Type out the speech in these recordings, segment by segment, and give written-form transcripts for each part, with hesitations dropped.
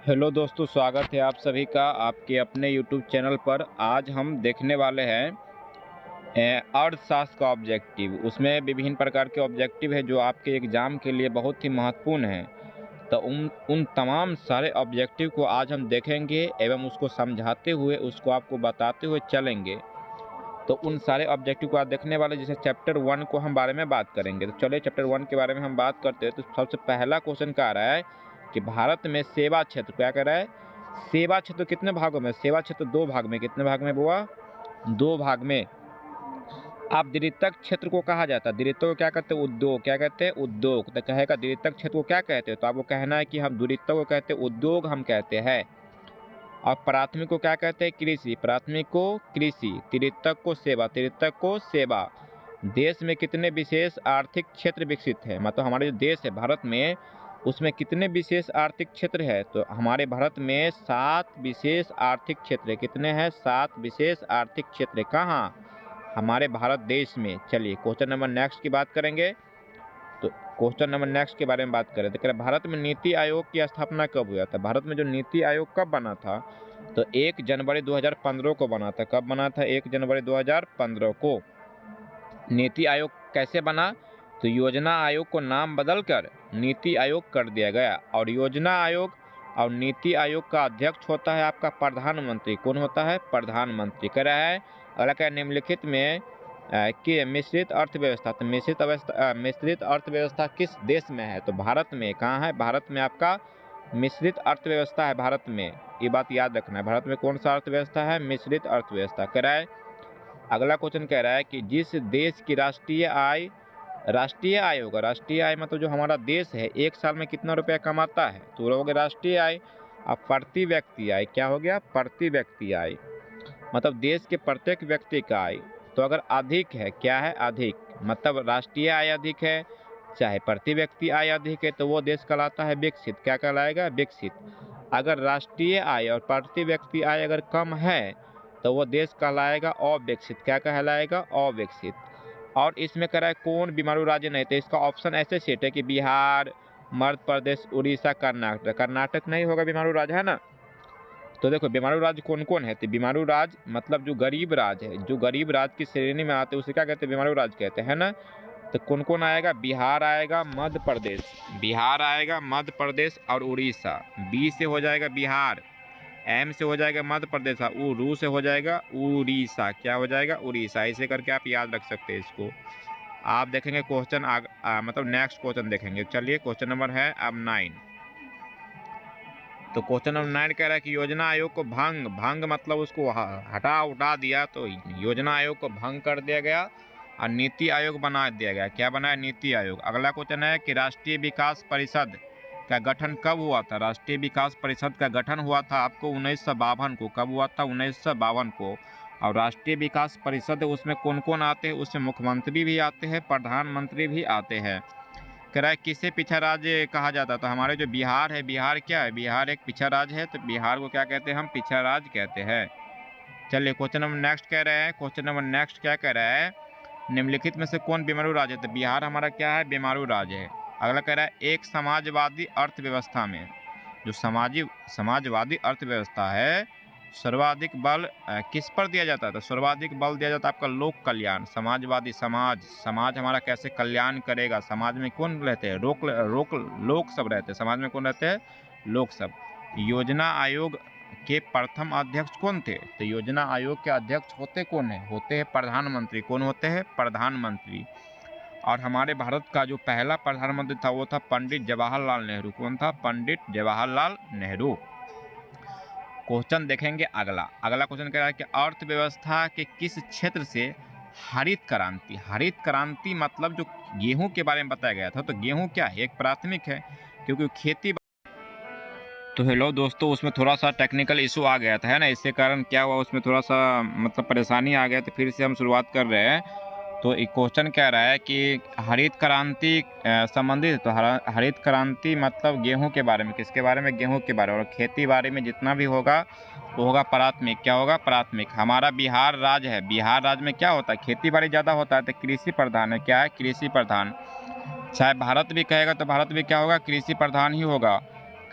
Hello दोस्तों, स्वागत है आप सभी का आपके अपने यूट्यूब चैनल पर। आज हम देखने वाले हैं अर्थशास्त्र का ऑब्जेक्टिव। उसमें विभिन्न प्रकार के ऑब्जेक्टिव है जो आपके एग्ज़ाम के लिए बहुत ही महत्वपूर्ण हैं। तो उन तमाम सारे ऑब्जेक्टिव को आज हम देखेंगे एवं उसको समझाते हुए उसको आपको बताते हुए चलेंगे। तो उन सारे ऑब्जेक्टिव को आज देखने वाले, जैसे चैप्टर 1 को हम बारे में बात करेंगे। तो चलिए चैप्टर 1 के बारे में हम बात करते हैं। तो सबसे पहला क्वेश्चन क्या आ रहा है कि भारत में सेवा क्षेत्र क्या कह रहा है। सेवा क्षेत्र कितने भागों में? सेवा क्षेत्र 2 भाग में। कितने भाग में हुआ? 2 भाग में। आप द्वितक क्षेत्र को कहा जाता है। द्वितक को क्या कहते हैं? उद्योग। क्या कहते हैं? उद्योग। तो कहेगा द्वितक क्षेत्र को क्या कहते हैं? तो आपको कहना है कि हम द्वितक को कहते हैं उद्योग, हम कहते हैं। और प्राथमिक को क्या कहते हैं? कृषि। प्राथमिक को कृषि। तृतीयक को सेवा। तृतीयक को सेवा। देश में कितने विशेष आर्थिक क्षेत्र विकसित है? मतलब हमारे जो देश है भारत में, उसमें कितने विशेष आर्थिक क्षेत्र है? तो हमारे भारत में 7 विशेष आर्थिक क्षेत्र है। कितने हैं? 7 विशेष आर्थिक क्षेत्र। कहाँ? हमारे भारत देश में। चलिए क्वेश्चन नंबर नेक्स्ट की बात करेंगे। तो क्वेश्चन नंबर नेक्स्ट के बारे में बात करें तो कह रहे भारत में नीति आयोग की स्थापना कब हुआ था? भारत में जो नीति आयोग कब बना था? तो 1 जनवरी 2015 को बना था। कब बना था? 1 जनवरी 2015 को। नीति आयोग कैसे बना? तो योजना आयोग को नाम बदलकर नीति आयोग कर दिया गया। और योजना आयोग और नीति आयोग का अध्यक्ष होता है आपका प्रधानमंत्री। कौन होता है? प्रधानमंत्री। कह रहा है अगला क्या? निम्नलिखित में कि मिश्रित अर्थव्यवस्था। तो मिश्रित अर्थव्यवस्था किस देश में है? तो भारत में। कहाँ है? भारत में आपका मिश्रित अर्थव्यवस्था है। भारत में, ये बात याद रखना है। भारत में कौन सा अर्थव्यवस्था है? मिश्रित अर्थव्यवस्था। कह रहा है अगला क्वेश्चन कह रहा है कि जिस देश की राष्ट्रीय आय मतलब जो हमारा देश है, एक साल में कितना रुपया कमाता है? तो लोगे राष्ट्रीय आय। अब प्रति व्यक्ति आय क्या हो गया? प्रति व्यक्ति आय मतलब देश के प्रत्येक व्यक्ति का आय। तो अगर अधिक है, क्या है? अधिक मतलब राष्ट्रीय आय अधिक है, चाहे प्रति व्यक्ति आय अधिक है, तो वो देश कहलाता है विकसित। क्या कहलाएगा? विकसित। अगर राष्ट्रीय आय और प्रति व्यक्ति आय अगर कम है तो वो देश कहलाएगा अविकसित। क्या कहलाएगा? अविकसित। और इसमें कह रहा है कौन बीमारू राज्य नहीं? तो इसका ऑप्शन ऐसे सेट है कि बिहार, मध्य प्रदेश, उड़ीसा, कर्नाटक। कर्नाटक नहीं होगा बीमारू राज्य, है ना। तो देखो बीमारू राज्य कौन कौन है? तो बीमारू राज्य मतलब जो गरीब राज्य है, जो गरीब राज्य की श्रेणी में आते हैं उसे क्या कहते हैं? बीमारू राज्य कहते हैं ना। तो कौन कौन आएगा? बिहार आएगा, मध्य प्रदेश, बिहार आएगा, मध्य प्रदेश और उड़ीसा। बी से हो जाएगा बिहार, एम से हो जाएगा मध्य प्रदेश, रू से हो जाएगा उड़ीसा। क्या हो जाएगा? उड़ीसा। ऐसे करके आप याद रख सकते हैं इसको। आप देखेंगे क्वेश्चन मतलब नेक्स्ट क्वेश्चन देखेंगे। चलिए क्वेश्चन नंबर है अब 9। तो क्वेश्चन नंबर 9 कह रहा है कि योजना आयोग को भंग मतलब उसको उठा दिया। तो योजना आयोग को भंग कर दिया गया और नीति आयोग बना दिया गया। क्या बनाया? नीति आयोग। अगला क्वेश्चन है कि राष्ट्रीय विकास परिषद का गठन कब हुआ था? राष्ट्रीय विकास परिषद का गठन हुआ था आपको 1952 को। कब हुआ था? 1952 को। और राष्ट्रीय विकास परिषद उसमें कौन कौन आते हैं? उसमें मुख्यमंत्री भी आते हैं, प्रधानमंत्री भी आते हैं। कह रहा है किसे पिछड़ा राज्य कहा जाता? तो हमारे जो बिहार है, बिहार क्या है? बिहार एक पिछड़ा राज्य है। तो बिहार को क्या कहते हैं? हम पिछड़ा राज्य कहते हैं। चलिए क्वेश्चन नंबर नेक्स्ट कह रहे हैं। क्वेश्चन नंबर नेक्स्ट क्या कह रहा है? निम्नलिखित में से कौन बीमारू राज्य है? तो बिहार हमारा क्या है? बीमारू राज्य है। अगला कह रहा है एक समाजवादी अर्थव्यवस्था में, जो समाजवादी अर्थव्यवस्था है, सर्वाधिक बल किस पर दिया जाता है? तो सर्वाधिक बल दिया जाता है आपका लोक कल्याण। समाजवादी समाज हमारा कैसे कल्याण करेगा? समाज में कौन रहते हैं? लोग सब रहते हैं। समाज में कौन रहते हैं? लोग सब। योजना आयोग के प्रथम अध्यक्ष कौन थे? तो योजना आयोग के अध्यक्ष होते कौन है? होते हैं प्रधानमंत्री। कौन होते हैं? प्रधानमंत्री। और हमारे भारत का जो पहला प्रधानमंत्री था वो था पंडित जवाहरलाल नेहरू। कौन था? पंडित जवाहरलाल नेहरू। क्वेश्चन देखेंगे अगला क्वेश्चन कह रहा है कि अर्थव्यवस्था के किस क्षेत्र से हरित क्रांति मतलब जो गेहूं के बारे में बताया गया था। तो गेहूं क्या है? एक प्राथमिक है, क्योंकि खेती। तो हेलो दोस्तों, उसमें थोड़ा सा टेक्निकल इशू आ गया था, है ना। इसके कारण क्या हुआ, उसमें थोड़ा सा मतलब परेशानी आ गया। तो फिर से हम शुरुआत कर रहे हैं। तो एक क्वेश्चन कह रहा है कि हरित क्रांति संबंधित। तो हरित क्रांति मतलब गेहूं के बारे में। किसके बारे में? गेहूं के बारे में। और खेती बाड़ी में जितना भी होगा वो होगा प्राथमिक। क्या होगा? प्राथमिक। हमारा बिहार राज्य है, बिहार राज्य में क्या होता है? खेती बाड़ी ज़्यादा होता है, तो कृषि प्रधान है। क्या है? कृषि प्रधान। चाहे भारत भी कहेगा तो भारत भी क्या होगा? कृषि प्रधान ही होगा।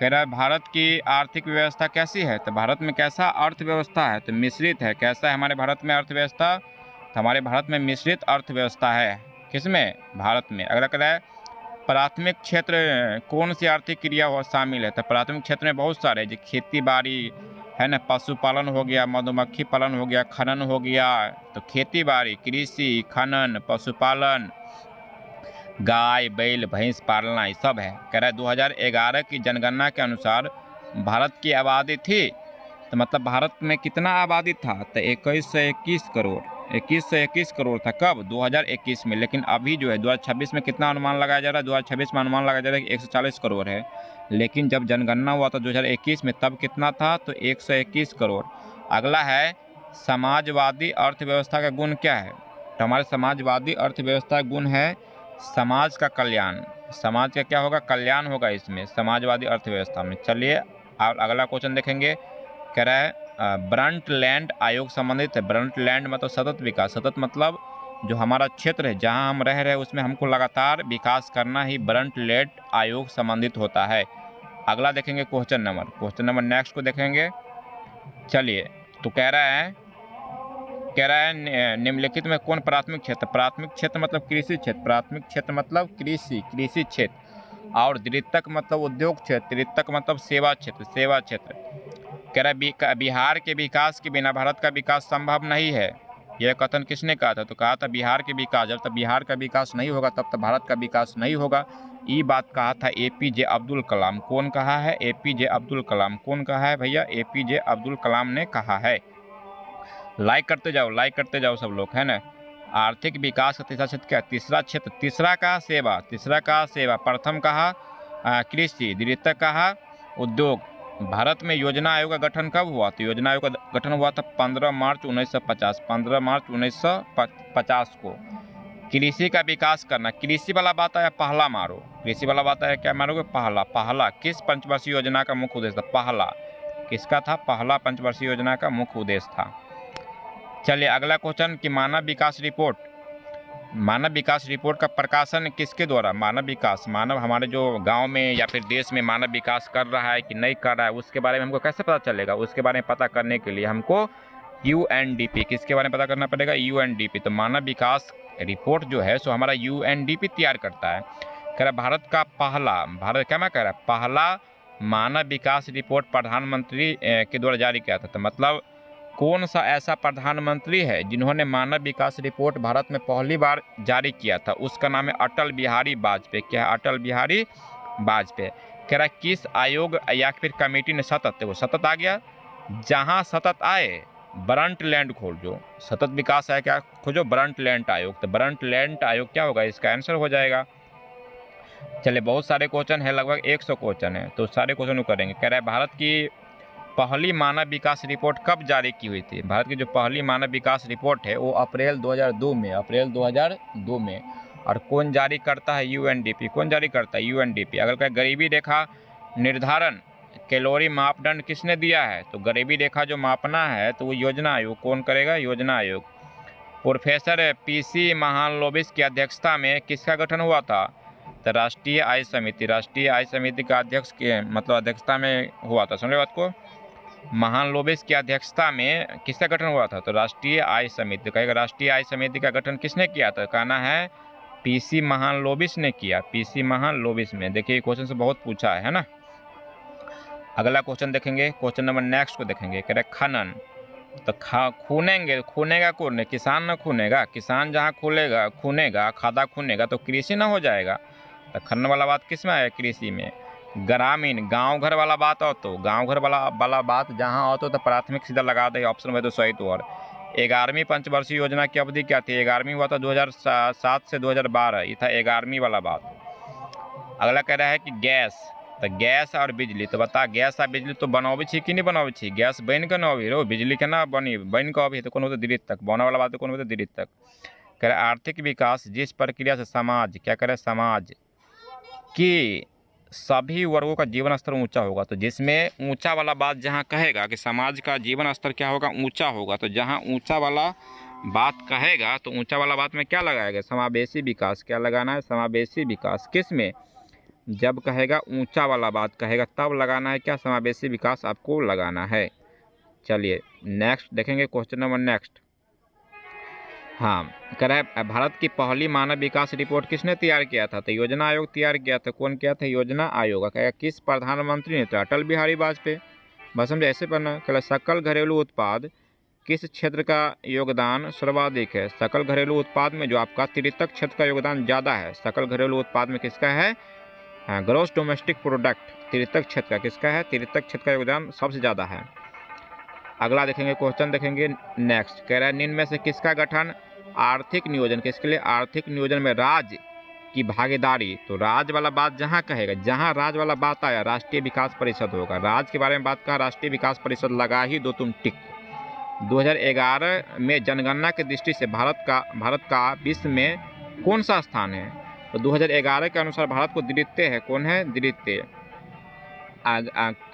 कह रहा है भारत की आर्थिक व्यवस्था कैसी है, तो भारत में कैसा अर्थव्यवस्था है, तो मिश्रित है। कैसा है हमारे भारत में अर्थव्यवस्था, तो हमारे भारत में मिश्रित अर्थव्यवस्था है। किसमें, भारत में। अगला कह रहा है प्राथमिक क्षेत्र कौन सी आर्थिक क्रिया हो शामिल है, तो प्राथमिक क्षेत्र में बहुत सारे, जो खेती बाड़ी है ना, पशुपालन हो गया, मधुमक्खी पालन हो गया, खनन हो गया। तो खेती बाड़ी, कृषि, खनन, पशुपालन, गाय बैल भैंस पालना, ये सब है। कह रहा है 2011 की जनगणना के अनुसार भारत की आबादी थी, तो मतलब भारत में कितना आबादी था, तो 2121 करोड़, 2121 करोड़ था कब, 2021 में। लेकिन अभी जो है 2026 में कितना अनुमान लगाया जा रहा है, 2026 में अनुमान लगाया जा रहा है कि 140 करोड़ है। लेकिन जब जनगणना हुआ था 2021 में, तब कितना था, तो 121 करोड़। अगला है समाजवादी अर्थव्यवस्था का गुण क्या है, तो हमारे समाजवादी अर्थव्यवस्था का गुण है समाज का कल्याण। समाज का क्या होगा, कल्याण होगा इसमें, समाजवादी अर्थव्यवस्था में। चलिए और अगला क्वेश्चन देखेंगे। कह रहा है ब्रंटलैंड आयोग संबंधित है। ब्रंटलैंड मतलब सतत विकास, सतत मतलब जो हमारा क्षेत्र है जहां हम रह रहे हैं उसमें हमको लगातार विकास करना ही ब्रंटलैंड आयोग संबंधित होता है। अगला देखेंगे क्वेश्चन नंबर नेक्स्ट को देखेंगे। चलिए, तो कह रहा है निम्नलिखित में कौन प्राथमिक क्षेत्र, प्राथमिक क्षेत्र मतलब कृषि क्षेत्र, प्राथमिक क्षेत्र मतलब कृषि क्षेत्र, और द्वितीयक मतलब उद्योग क्षेत्र, तृतीयक मतलब सेवा क्षेत्र। कह रहा है बिहार के विकास के बिना भारत का विकास संभव नहीं है। यह कथन किसने कहा था, तो कहा था बिहार के विकास, जब तक बिहार का विकास नहीं होगा तब तक भारत का विकास नहीं होगा। ये बात कहा था APJ अब्दुल कलाम। कौन कहा है, APJ अब्दुल कलाम। कौन कहा है भैया, APJ अब्दुल कलाम ने कहा है। लाइक करते जाओ सब लोग, है ना। आर्थिक विकास का तीसरा क्षेत्र क्या, तीसरा क्षेत्र, तीसरा कहा सेवा, प्रथम कहा कृषि, द्वितीय कहा उद्योग। भारत में योजना आयोग का गठन कब हुआ, तो योजना आयोग का गठन हुआ था 15 मार्च 1950, 15 मार्च 1950 को। कृषि का विकास करना, कृषि वाला बात आया पहला मारो, कृषि वाला बात आया क्या मारोगे, पहला किस पंचवर्षीय योजना का मुख्य उद्देश्य था, पहला किसका था, पहला पंचवर्षीय योजना का मुख्य उद्देश्य था। चलिए अगला क्वेश्चन कि मानव विकास रिपोर्ट का प्रकाशन किसके द्वारा, मानव हमारे जो गांव में या फिर देश में मानव विकास कर रहा है कि नहीं कर रहा है, उसके बारे में हमको कैसे पता चलेगा, उसके बारे में पता करने के लिए हमको UNDP, किसके बारे में पता करना पड़ेगा, UNDP। तो मानव विकास रिपोर्ट जो है सो हमारा UNDP तैयार करता है। कह रहा भारत क्या मैं कह रहा पहला मानव विकास रिपोर्ट प्रधानमंत्री के द्वारा जारी किया था। तो मतलब कौन सा ऐसा प्रधानमंत्री है जिन्होंने मानव विकास रिपोर्ट भारत में पहली बार जारी किया था, उसका नाम है अटल बिहारी वाजपेयी। क्या है, अटल बिहारी वाजपेयी। कह रहा है किस आयोग या फिर कमेटी ने सतत आ गया, जहां सतत आए ब्रंटलैंड खोजो, सतत विकास है क्या खोजो, ब्रंटलैंड आयोग। तो ब्रंटलैंड आयोग क्या होगा, इसका आंसर हो जाएगा। चलिए बहुत सारे क्वेश्चन है, लगभग 100 क्वेश्चन है, तो सारे क्वेश्चन को करेंगे। कह रहा है भारत की पहली मानव विकास रिपोर्ट कब जारी की हुई थी, भारत की जो पहली मानव विकास रिपोर्ट है वो अप्रैल 2002 में। और कौन जारी करता है, UNDP। कौन जारी करता है, UNDP। अगर कहें गरीबी रेखा निर्धारण कैलोरी मापदंड किसने दिया है, तो गरीबी रेखा जो मापना है तो वो योजना आयोग। कौन करेगा, योजना आयोग। प्रोफेसर PC महालनोबिस की अध्यक्षता में किसका गठन हुआ था, तो राष्ट्रीय आय समिति का अध्यक्ष के मतलब अध्यक्षता में हुआ था। समझे बात को, महालनोबिस की अध्यक्षता में किसका गठन हुआ था, तो राष्ट्रीय आय समिति। कहेगा राष्ट्रीय आय समिति का गठन किसने किया था, कहना है PC महालनोबिस ने किया, PC महालनोबिस में। देखिए क्वेश्चन से बहुत पूछा है ना। अगला क्वेश्चन देखेंगे, क्वेश्चन नंबर नेक्स्ट को देखेंगे। कह रहे खनन, तो खूनेगा कौन, किसान न खूनेगा, किसान जहाँ खूनेगा खादा खूनेगा तो कृषि न हो जाएगा। तो खनन वाला बात किस में है, कृषि में। ग्रामीण गांव घर वाला बात हो तो गांव घर वाला बात जहां हो तो प्राथमिक सीधा लगा दे, ऑप्शन में तो सही। तो और 11वीं पंचवर्षीय योजना की अवधि क्या थी, 11वीं हुआ था 2007 से 2012, ये था 11वीं वाला बात। अगला कह रहा है कि गैस, तो गैस और बिजली, तो बता गैस और बिजली तो बनावे छी कि नहीं बनावे छी, गैस बन के ना अभी रो, बिजली के ना बन के अभी, तो कौन होता द्वितीयक तक बना वाला बात, तो कौन होता द्वितीयक तक। कह रहे आर्थिक विकास जिस प्रक्रिया से समाज क्या करे, समाज कि सभी वर्गों का जीवन स्तर ऊंचा होगा, तो जिसमें ऊंचा वाला बात जहां कहेगा कि समाज का जीवन स्तर क्या होगा, ऊंचा होगा, तो जहां ऊंचा वाला बात कहेगा तो ऊंचा वाला बात में क्या लगाएगा, समावेशी विकास। क्या लगाना है, समावेशी विकास। किस में, जब कहेगा ऊंचा वाला बात कहेगा तब लगाना है क्या, समावेशी विकास आपको लगाना है। चलिए नेक्स्ट देखेंगे क्वेश्चन नंबर नेक्स्ट। हाँ, कह रहा है भारत की पहली मानव विकास रिपोर्ट किसने तैयार किया था, तो योजना आयोग तैयार किया था। कौन किया था, योजना आयोग। कहेगा किस प्रधानमंत्री ने, तो अटल बिहारी वाजपेयी। बस समझे, ऐसे पढ़ना। कह सकल घरेलू उत्पाद किस क्षेत्र का योगदान सर्वाधिक है, सकल घरेलू उत्पाद में जो आपका तृतीयक क्षेत्र का योगदान ज़्यादा है, सकल घरेलू उत्पाद में किसका है, ग्रॉस डोमेस्टिक प्रोडक्ट तृतीयक क्षेत्र का किसका है, तृतीयक क्षेत्र का योगदान सबसे ज़्यादा है। अगला देखेंगे क्वेश्चन देखेंगे नेक्स्ट। कह रहा है निम्न में से किसका गठन आर्थिक नियोजन, किसके लिए, आर्थिक नियोजन में राज्य की भागीदारी। तो राज्य वाला बात जहाँ कहेगा, जहाँ राज्य वाला बात आया राष्ट्रीय विकास परिषद होगा। राज्य के बारे में बात कहा, राष्ट्रीय विकास परिषद लगा ही दो तुम टिक। 2011 में जनगणना की दृष्टि से भारत का विश्व में कौन सा स्थान है, तो 2011 के अनुसार भारत को द्वितीय है। कौन है, द्वितीय।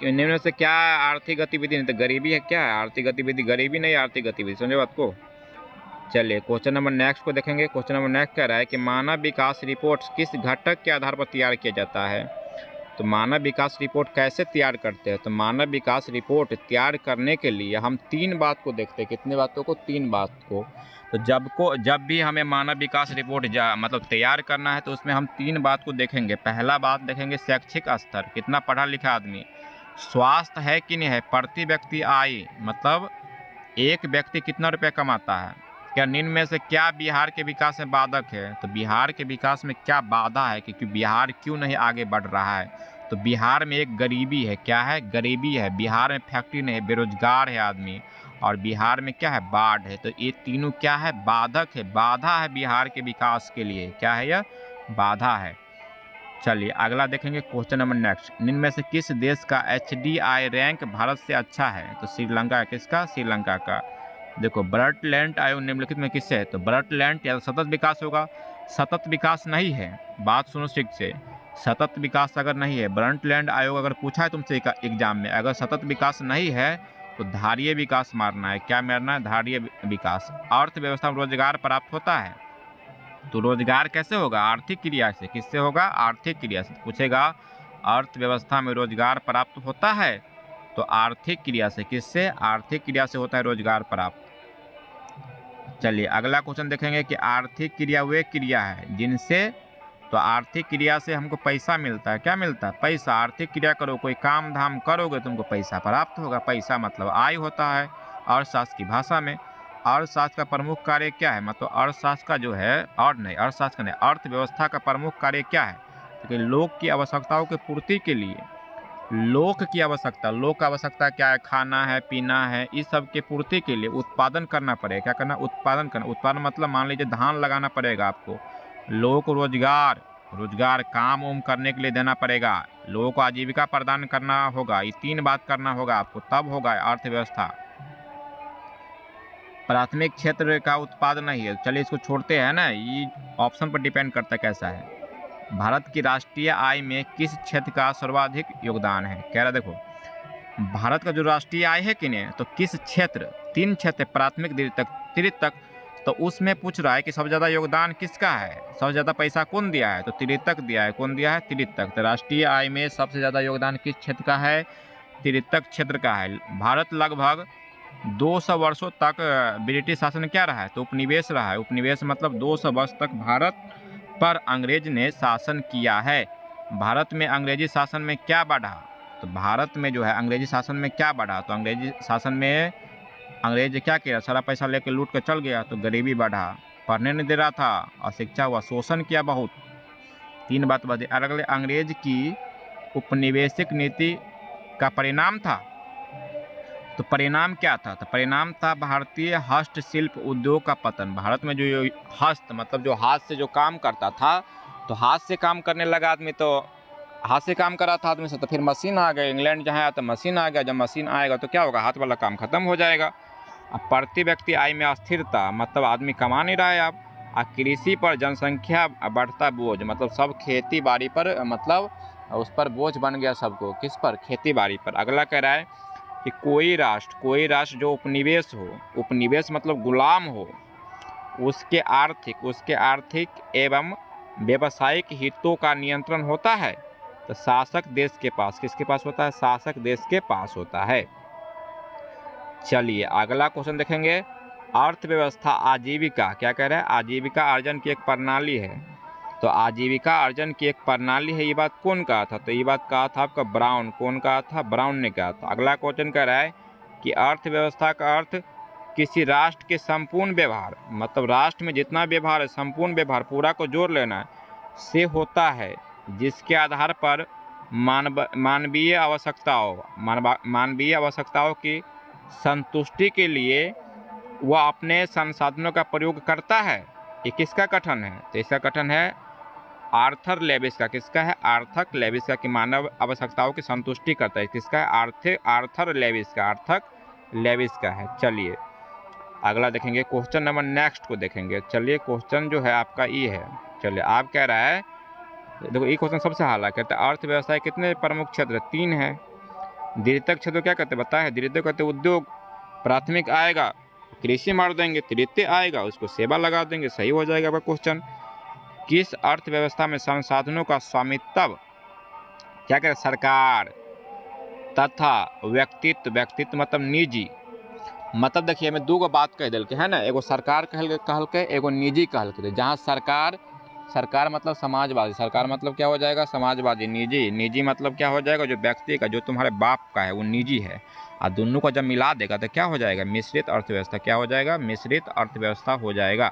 निम्न से क्या आर्थिक गतिविधि नहीं, तो गरीबी है। क्या है आर्थिक गतिविधि, गरीबी नहीं आर्थिक गतिविधि, समझे बात को। चलिए क्वेश्चन नंबर नेक्स्ट को देखेंगे। क्वेश्चन नंबर नेक्स्ट कह रहा है कि मानव विकास रिपोर्ट किस घटक के आधार पर तैयार किया जाता है, तो मानव विकास रिपोर्ट कैसे तैयार करते हैं, तो मानव विकास रिपोर्ट तैयार करने के लिए हम 3 बात को देखते हैं। कितने बातों को, 3 बात को। तो जब भी हमें मानव विकास रिपोर्ट मतलब तैयार करना है तो उसमें हम 3 बात को देखेंगे। पहला बात देखेंगे शैक्षिक स्तर, कितना पढ़ा लिखा आदमी, स्वास्थ्य है कि नहीं है, प्रति व्यक्ति आय मतलब एक व्यक्ति कितना रुपया कमाता है, क्या निम्न में से क्या बिहार के विकास में बाधक है, तो बिहार के विकास में क्या बाधा है, क्योंकि बिहार क्यों नहीं आगे बढ़ रहा है, तो बिहार में एक गरीबी है। क्या है, गरीबी है। बिहार में फैक्ट्री नहीं है, बेरोजगार है आदमी, और बिहार में क्या है, बाढ़ है। तो ये तीनों क्या है, बाधक है, बाधा है बिहार के विकास के लिए। क्या है, यह बाधा है। चलिए अगला देखेंगे क्वेश्चन नंबर नेक्स्ट। निम्न में से किस देश का HDI रैंक भारत से अच्छा है, तो श्रीलंका। किसका, श्रीलंका का। देखो ब्रटलैंड आयोग निम्नलिखित में किससे है, तो ब्रटलैंड या सतत विकास होगा। सतत विकास नहीं है, बात सुनो ठीक से। सतत विकास अगर नहीं है, ब्रटलैंड आयोग अगर पूछा है तुमसे एग्जाम में, अगर सतत विकास नहीं है तो धारीय विकास मारना है। क्या मारना है, धारीय विकास। अर्थव्यवस्था में रोजगार प्राप्त होता है, तो रोजगार कैसे होगा, आर्थिक क्रिया से। किससे होगा, आर्थिक क्रिया से। पूछेगा अर्थव्यवस्था में रोजगार प्राप्त होता है, तो आर्थिक क्रिया से। किससे, आर्थिक क्रिया से होता है रोजगार प्राप्त। चलिए अगला क्वेश्चन देखेंगे कि आर्थिक क्रिया वे क्रिया है जिनसे, तो आर्थिक क्रिया से हमको पैसा मिलता है। क्या मिलता है, पैसा। आर्थिक क्रिया करो, कोई काम धाम करोगे तुमको पैसा प्राप्त होगा। पैसा मतलब आय होता है अर्थशास्त्र की भाषा में। अर्थशास्त्र का प्रमुख कार्य क्या है, मतलब अर्थशास्त्र का जो है, अर्थशास्त्र का नहीं, अर्थव्यवस्था का प्रमुख कार्य क्या है, क्योंकि लोग की आवश्यकताओं की पूर्ति के लिए, लोक की आवश्यकता, लोक का आवश्यकता क्या है, खाना है, पीना है, इस सब के पूर्ति के लिए उत्पादन करना पड़ेगा। क्या करना, उत्पादन करना। उत्पादन मतलब मान लीजिए धान लगाना पड़ेगा आपको, लोगों को रोजगार काम उम करने के लिए देना पड़ेगा, लोगों को आजीविका प्रदान करना होगा। ये 3 बात करना होगा आपको, तब होगा अर्थव्यवस्था। प्राथमिक क्षेत्र का उत्पादन नहीं है, चलिए इसको छोड़ते हैं ना, ये ऑप्शन पर डिपेंड करता है कैसा है। भारत की राष्ट्रीय आय में किस क्षेत्र का सर्वाधिक योगदान है, कह रहा देखो भारत का जो राष्ट्रीय आय है कि नहीं, तो किस क्षेत्र, 3 क्षेत्र, प्राथमिक, तृतीयक, तो उसमें पूछ रहा है कि सबसे ज़्यादा योगदान किसका है, सबसे ज़्यादा पैसा कौन दिया है, तो तृतीयक दिया है। कौन दिया है, तृतीयक। तो राष्ट्रीय आय में सबसे ज़्यादा योगदान किस क्षेत्र का है, तृतीयक क्षेत्र का है। भारत लगभग 200 वर्षों तक ब्रिटिश शासन क्या रहा है, तो उपनिवेश रहा है। उपनिवेश मतलब 200 वर्ष तक भारत पर अंग्रेज ने शासन किया है। भारत में अंग्रेजी शासन में क्या बढ़ा, तो भारत में जो है अंग्रेजी शासन में क्या बढ़ा, तो अंग्रेजी शासन में अंग्रेज क्या किया, सारा पैसा लेकर लूट कर चल गया, तो गरीबी बढ़ा, पढ़ने नहीं दे रहा था, अशिक्षा हुआ, शोषण किया बहुत। 3 बात बढ़ी। अगले अंग्रेज की उपनिवेशिक नीति का परिणाम था, तो परिणाम क्या था, तो परिणाम था भारतीय हस्तशिल्प उद्योग का पतन। भारत में जो हस्त मतलब जो हाथ से जो काम करता था, तो हाथ से काम करने लगा आदमी, तो हाथ से काम करा था आदमी से, तो फिर मशीन आ गई। इंग्लैंड जहाँ आया तो मशीन आ गया, जब मशीन आएगा तो क्या होगा, हाथ वाला काम खत्म हो जाएगा। अब प्रति व्यक्ति आय में अस्थिरता, मतलब आदमी कमा नहीं रहा है अब। कृषि पर जनसंख्या बढ़ता बोझ, मतलब सब खेती बाड़ी पर, मतलब उस पर बोझ बन गया सबको। किस पर, खेती बाड़ी पर। अगला कह रहा है कि कोई राष्ट्र जो उपनिवेश हो, उपनिवेश मतलब गुलाम हो, उसके आर्थिक एवं व्यावसायिक हितों का नियंत्रण होता है, तो शासक देश के पास, किसके पास होता है? शासक देश के पास होता है। चलिए अगला क्वेश्चन देखेंगे, अर्थव्यवस्था आजीविका, क्या कह रहा है? आजीविका अर्जन की एक प्रणाली है। तो आजीविका अर्जन की एक प्रणाली है, ये बात कौन कहा था? तो ये बात कहा था आपका ब्राउन। कौन कहा था? ब्राउन ने कहा था। अगला क्वेश्चन कह रहा है कि अर्थव्यवस्था का अर्थ किसी राष्ट्र के संपूर्ण व्यवहार, मतलब राष्ट्र में जितना व्यवहार है, संपूर्ण व्यवहार पूरा को जोड़ लेना से होता है, जिसके आधार पर मानवीय आवश्यकताओं की संतुष्टि के लिए वह अपने संसाधनों का प्रयोग करता है। ये किसका कथन है? तो इसका कथन है आर्थर लेविस का। किसका है? आर्थर लेविस का, कि मानव आवश्यकताओं की संतुष्टि करता है। किसका है? आर्थर लेविस का, आर्थर लेविस का है। चलिए अगला देखेंगे, क्वेश्चन नंबर नेक्स्ट को देखेंगे। चलिए क्वेश्चन जो है आपका ये है। चलिए आप कह रहा है, देखो ये क्वेश्चन सबसे हाल कहते हैं अर्थव्यवस्था के कितने प्रमुख क्षेत्र? 3 है। द्वितीयक क्षेत्र क्या कहते हैं? बताए, द्वितीय कहते हैं उद्योग, प्राथमिक आएगा कृषि मार देंगे, तृतीय आएगा उसको सेवा लगा देंगे, सही हो जाएगा आपका क्वेश्चन। किस अर्थव्यवस्था में संसाधनों का स्वामित्व क्या करें? सरकार तथा व्यक्तित्व मतलब निजी। मतलब देखिए हमें 2 बात कह दिल के है ना, एगो सरकार कहल के एगो निजी कहल के। जहाँ सरकार मतलब समाजवादी, सरकार मतलब क्या हो जाएगा? समाजवादी। निजी मतलब क्या हो जाएगा? जो व्यक्ति का, जो तुम्हारे बाप का है वो निजी है। और दोनों को जब मिला देगा तो क्या हो जाएगा? मिश्रित अर्थव्यवस्था। क्या हो जाएगा? मिश्रित अर्थव्यवस्था हो जाएगा।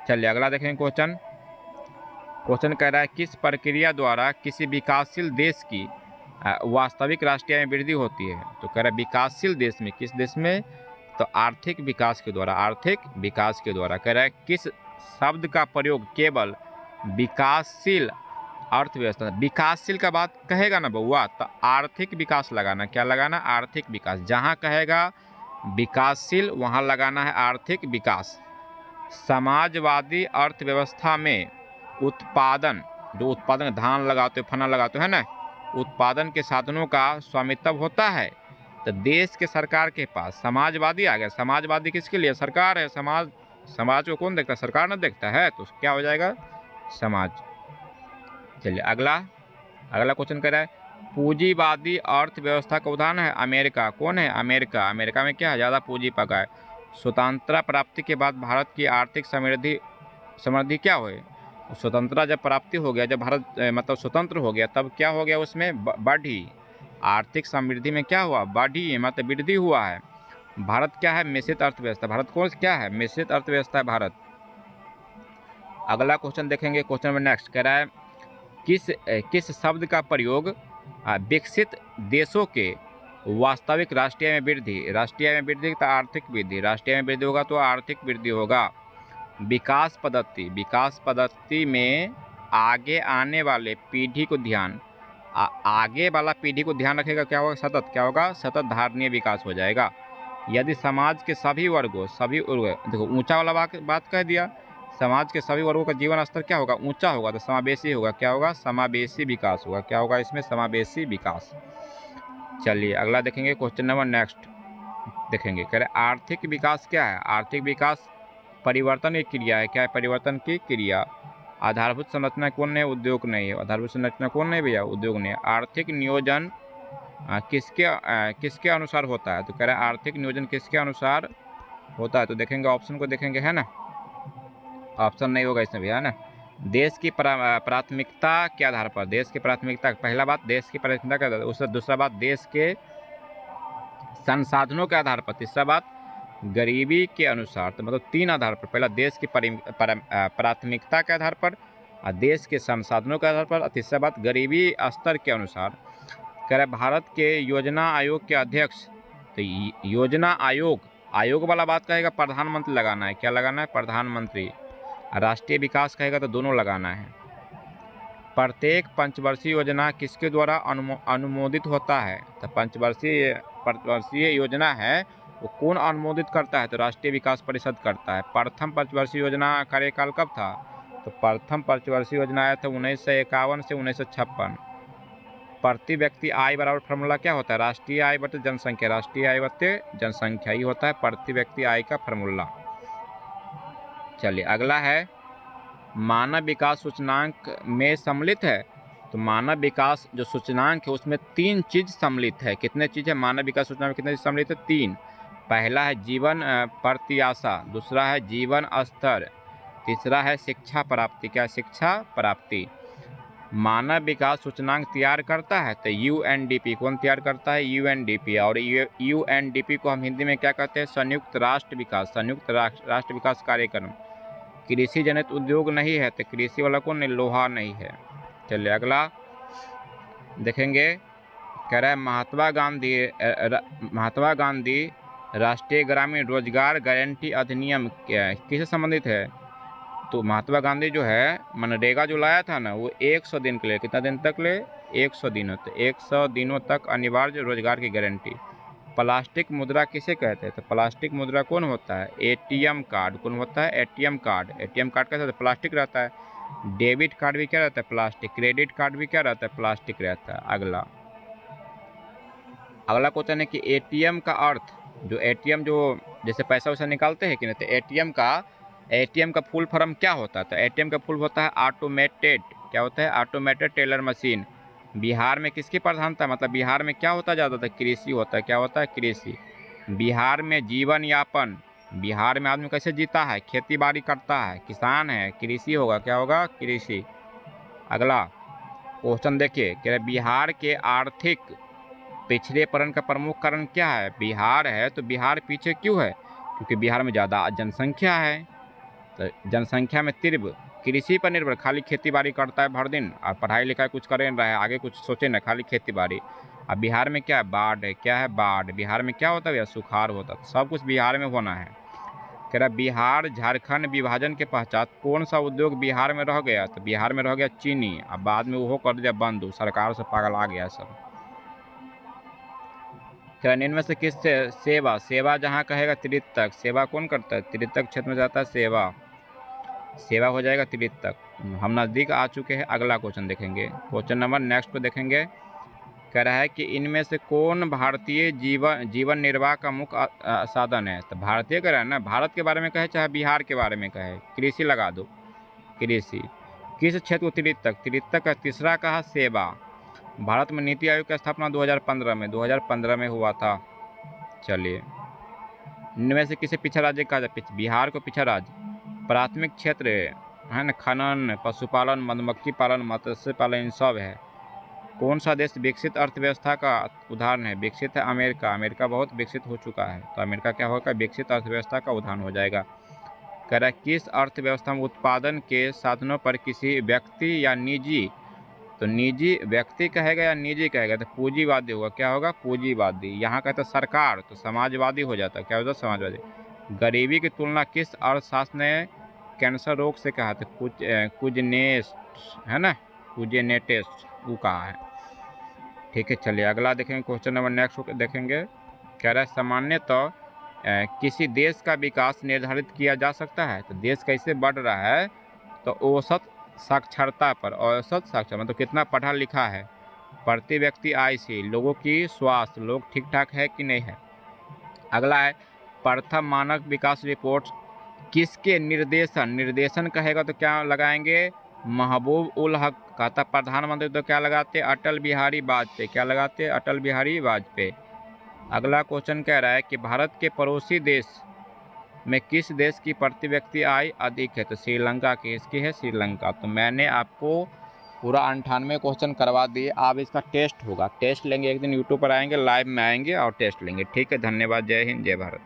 चलिए अगला देखेंगे क्वेश्चन कह रहा है किस प्रक्रिया द्वारा किसी विकासशील देश की वास्तविक राष्ट्रीय आय में वृद्धि होती है? तो कह रहा है विकासशील देश में, किस देश में? तो आर्थिक विकास के द्वारा, आर्थिक विकास के द्वारा। कह रहा है किस शब्द का प्रयोग केवल विकासशील अर्थव्यवस्था, विकासशील का बात कहेगा ना बउआ तो आर्थिक विकास लगाना। क्या लगाना? आर्थिक विकास। जहाँ कहेगा विकासशील वहाँ लगाना है आर्थिक विकास। समाजवादी अर्थव्यवस्था में उत्पादन, जो उत्पादन धान लगाते हो, फना लगाते हो है ना, उत्पादन के साधनों का स्वामित्व होता है तो देश के सरकार के पास। समाजवादी आ गया, समाजवादी किसके लिए? सरकार है। समाज को कौन देखता है? सरकार ना देखता है। तो क्या हो जाएगा? समाज। चलिए अगला क्वेश्चन कर रहा है पूंजीवादी अर्थव्यवस्था का उदाहरण है अमेरिका। कौन है? अमेरिका में क्या है? ज़्यादा पूंजी पका है। स्वतंत्रता प्राप्ति के बाद भारत की आर्थिक समृद्धि क्या हुई? स्वतंत्रता जब प्राप्ति हो गया, जब भारत मतलब स्वतंत्र हो गया, तब क्या हो गया? उसमें बढ़ी। आर्थिक समृद्धि में क्या हुआ? बढ़ी, मतलब वृद्धि हुआ है। भारत क्या है? मिश्रित अर्थव्यवस्था। भारत कौन क्या है? मिश्रित अर्थव्यवस्था है भारत। अगला क्वेश्चन देखेंगे, क्वेश्चन नंबर नेक्स्ट कह रहा है किस शब्द का प्रयोग विकसित देशों के वास्तविक राष्ट्रीय में वृद्धि, राष्ट्रीय में वृद्धि तो आर्थिक वृद्धि, राष्ट्रीय में वृद्धि होगा तो आर्थिक वृद्धि होगा। विकास पद्धति में आगे आने वाले पीढ़ी को आगे वाला पीढ़ी को ध्यान रखेगा। क्या होगा? सतत। क्या होगा? सतत धारणीय विकास हो जाएगा। यदि समाज के सभी वर्गों देखो ऊंचा वाला बात कह दिया, समाज के सभी वर्गों का जीवन स्तर क्या होगा? ऊंचा होगा तो समावेशी होगा। क्या होगा? समावेशी विकास होगा। क्या होगा इसमें? समावेशी विकास। चलिए अगला देखेंगे, क्वेश्चन नंबर नेक्स्ट देखेंगे। कह रहे आर्थिक विकास क्या है? आर्थिक विकास परिवर्तन की क्रिया है। क्या है? परिवर्तन की क्रिया। आधारभूत संरचना कौन है? उद्योग नहीं है। आधारभूत संरचना कौन है भैया? उद्योग नहीं है। आर्थिक नियोजन किसके अनुसार होता है? तो कह रहा है आर्थिक नियोजन किसके अनुसार होता है? तो देखेंगे ऑप्शन को देखेंगे, है ना, ऑप्शन नहीं होगा इसमें भैया, है ना। देश की प्राथमिकता के आधार पर, देश की प्राथमिकता, पहला बात देश की प्राथमिकता के आधार पर, उससे दूसरा बात देश के संसाधनों के आधार पर, तीसरा बात गरीबी के अनुसार। तो मतलब 3 आधार पर, पहला देश की प्राथमिकता के आधार पर, देश के संसाधनों के आधार पर, और तीसरा बात गरीबी स्तर के अनुसार। कह रहे भारत के योजना आयोग के अध्यक्ष, तो योजना आयोग वाला बात कहेगा प्रधानमंत्री लगाना है। क्या लगाना है? प्रधानमंत्री। राष्ट्रीय विकास कहेगा तो दोनों लगाना है। प्रत्येक पंचवर्षीय योजना किसके द्वारा अनुमोदित होता है? तो पंचवर्षीय योजना है वो कौन अनुमोदित करता है? तो राष्ट्रीय विकास परिषद करता है। प्रथम पंचवर्षीय योजना कार्यकाल कब था? तो प्रथम पंचवर्षीय योजना आया था 1951 से 1956। प्रति व्यक्ति आय बराबर फार्मूला क्या होता है? राष्ट्रीय आय बटे जनसंख्या। राष्ट्रीय आय बटे जनसंख्या ही होता है प्रति व्यक्ति आय का फार्मूला। चलिए अगला है मानव विकास सूचकांक में सम्मिलित है। तो मानव विकास जो सूचकांक है उसमें 3 चीज़ सम्मिलित है। कितने चीज़ है मानव विकास सूचकांक में, कितने चीज़ सम्मिलित है? 3। पहला है जीवन प्रत्याशा, दूसरा है जीवन स्तर, तीसरा है शिक्षा प्राप्ति। क्या? शिक्षा प्राप्ति। मानव विकास सूचकांक तैयार करता है तो यूएनडीपी। कौन तैयार करता है? यूएनडीपी। और यूएनडीपी को हम हिंदी में क्या कहते हैं? संयुक्त राष्ट्र विकास, संयुक्त राष्ट्र विकास कार्यक्रम। कृषि जनित उद्योग नहीं है तो कृषि वाला कौन? लोहा नहीं है। चलिए अगला देखेंगे। कह रहा है महात्मा गांधी राष्ट्रीय ग्रामीण रोजगार गारंटी अधिनियम किससे संबंधित है? तो महात्मा गांधी जो है मनरेगा जो लाया था ना, वो 100 दिन के लिए, कितना दिन तक ले? 100 दिनों तक, 100 दिनों तक अनिवार्य रोजगार की गारंटी। प्लास्टिक मुद्रा किसे कहते हैं? तो प्लास्टिक मुद्रा कौन होता है? ATM card. कौन होता है? ATM card. एटीएम कार्ड कैसा होता है? प्लास्टिक रहता है। डेबिट कार्ड भी क्या रहता है? प्लास्टिक। क्रेडिट कार्ड भी क्या रहता है? प्लास्टिक रहता है। अगला क्वेश्चन है कि एटीएम का अर्थ, जो एटीएम जो जैसे पैसा वैसा निकालते हैं कि नहीं, तो एटीएम का फुल फॉर्म क्या होता है? तो एटीएम का फुल होता है ऑटोमेटेड। क्या होता है? Automated teller machine. बिहार में किसकी प्रधानता, मतलब बिहार में क्या होता ज़्यादातर? कृषि होता है। क्या होता है? कृषि। बिहार में जीवन यापन, बिहार में आदमी कैसे जीता है? खेती बाड़ी करता है, किसान है, कृषि होगा। क्या होगा? कृषि। अगला क्वेश्चन देखिए, कह रहे बिहार के आर्थिक पिछड़ेपन का प्रमुख कारण क्या है? बिहार है तो बिहार पीछे क्यों है? क्योंकि बिहार में ज़्यादा जनसंख्या है। तो जनसंख्या में तीव्र कृषि पर निर्भर, खाली खेती बाड़ी करता है भर दिन, और पढ़ाई लिखाई कुछ करे नहीं रहा है, आगे कुछ सोचे ना, खाली खेती बाड़ी। अब बिहार में क्या है? बाढ़ है। क्या है? बाढ़। बिहार में क्या होता है? सुखाड़ होता है। सब कुछ बिहार में होना है। कह रहा बिहार झारखंड विभाजन के पश्चात कौन सा उद्योग बिहार में रह गया? तो बिहार में रह गया चीनी। अब बाद में वो कर दिया बंद, सरकार से पागल आ गया सब। क्या इनमें से किस सेवा, सेवा जहाँ कहेगा त्रितक, सेवा कौन करता है? त्रितक क्षेत्र में जाता है सेवा, सेवा हो जाएगा त्रितक। हम नज़दीक आ चुके हैं। अगला क्वेश्चन देखेंगे, क्वेश्चन नंबर नेक्स्ट को देखेंगे। कह रहा है कि इनमें से कौन भारतीय जीवन निर्वाह का मुख्य साधन है? तो भारतीय कह रहा है ना, भारत के बारे में कहे चाहे बिहार के बारे में कहे, कृषि लगा दो, कृषि। किस क्षेत्र को त्रितक? त्रितक का तीसरा कहा सेवा। भारत में नीति आयोग की स्थापना 2015 में हुआ था। चलिए, इनमें से किसे पिछड़ा राज्य कहा जाए? बिहार को पिछड़ा राज्य। प्राथमिक क्षेत्र है ना, खनन, पशुपालन, मधुमक्खी पालन, मत्स्य पालन, इन सब है। कौन सा देश विकसित अर्थव्यवस्था का उदाहरण है? विकसित है अमेरिका। अमेरिका बहुत विकसित हो चुका है, तो अमेरिका क्या होगा? विकसित अर्थव्यवस्था का उदाहरण हो जाएगा। कह रहा है किस अर्थव्यवस्था में उत्पादन के साधनों पर किसी व्यक्ति या निजी, तो निजी व्यक्ति कहेगा या निजी कहेगा? तो पूंजीवादी होगा। क्या होगा? पूंजीवादी। यहाँ कहता है सरकार, तो समाजवादी हो जाता है। क्या होता है? समाजवादी। गरीबी की तुलना किस अर्थशास्त्र ने कैंसर रोग से कहा? तो कुजनेस्ट है ना, कुजनेटेस्ट वो कहा है। ठीक है, चलिए अगला देखेंगे, क्वेश्चन नंबर नेक्स्ट देखेंगे। कह रहा है सामान्यतः किसी देश का विकास निर्धारित किया जा सकता है? तो देश कैसे बढ़ रहा है? तो औसत साक्षरता पर। औसत साक्षर मतलब कितना पढ़ा लिखा है। प्रति व्यक्ति आय से, लोगों की स्वास्थ्य, लोग ठीक ठाक है कि नहीं है। अगला है प्रथम मानव विकास रिपोर्ट किसके निर्देशन कहेगा तो क्या लगाएंगे? महबूब उल हक। कहता प्रधानमंत्री तो क्या लगाते? अटल बिहारी वाजपेयी। क्या लगाते? अटल बिहारी वाजपेयी। अगला क्वेश्चन कह रहा है कि भारत के पड़ोसी देश में किस देश की प्रति व्यक्ति आय अधिक है? तो श्रीलंका की। इसकी है श्रीलंका। तो मैंने आपको पूरा 98 क्वेश्चन करवा दिए। अब इसका टेस्ट होगा, टेस्ट लेंगे एक दिन, यूट्यूब पर आएंगे, लाइव में आएंगे और टेस्ट लेंगे। ठीक है, धन्यवाद। जय हिंद, जय भारत।